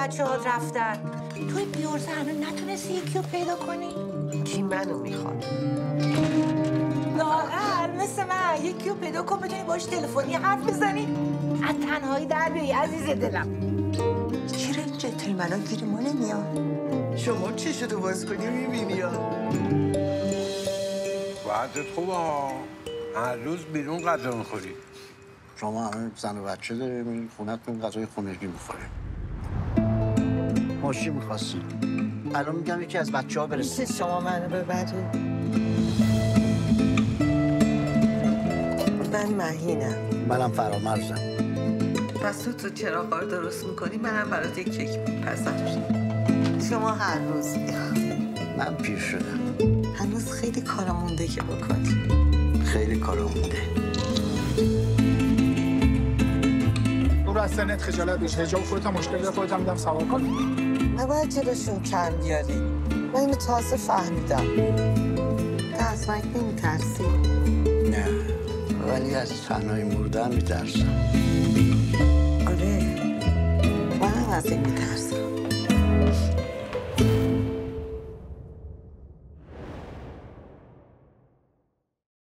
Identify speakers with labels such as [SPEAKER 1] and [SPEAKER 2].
[SPEAKER 1] بچه‌ها رفتن. توی بیورزه هنوز نتونستی یکی رو پیدا کنی؟
[SPEAKER 2] کی منو میخواد؟
[SPEAKER 1] لاغر مثل من یکی رو پیدا کن بتونی باش تلفنی حرف بزنی. از تنهایی در بیایی عزیز دلم.
[SPEAKER 2] چرا این جنتلمنا گیر ما نمیاد؟ شما چی شده باز کنی میبینی ها؟
[SPEAKER 3] وقتت خوبه ها. هر روز بیرون غذا میخوری.
[SPEAKER 4] شما همه زن و بچه داریم این خونتون غذای خونگی میخوریم. ماشی میخواستی. الان میگم یکی از بچه‌ها برسه.
[SPEAKER 2] میشه شما منو ببری؟ من مهینم.
[SPEAKER 4] منم فرامرزم.
[SPEAKER 2] پس تو چراغا رو درست میکنی منم برات یک کیک میپزم. شما هر روز
[SPEAKER 4] من پیر شدم.
[SPEAKER 2] هنوز خیلی کارا مونده که بکنی.
[SPEAKER 4] خیلی کارا مونده.
[SPEAKER 5] تو از سنت خجالت بیش حجاب خودت هم مشکل داره خودت هم میدم سوار کن.
[SPEAKER 2] نباید جلوشون کم بیاری. من اینو تازه فهمیدم. تو از مرگ نمیترسی؟
[SPEAKER 4] نه ولی از تنهایی مردن میترسم.
[SPEAKER 2] آره من هم از این میترسم.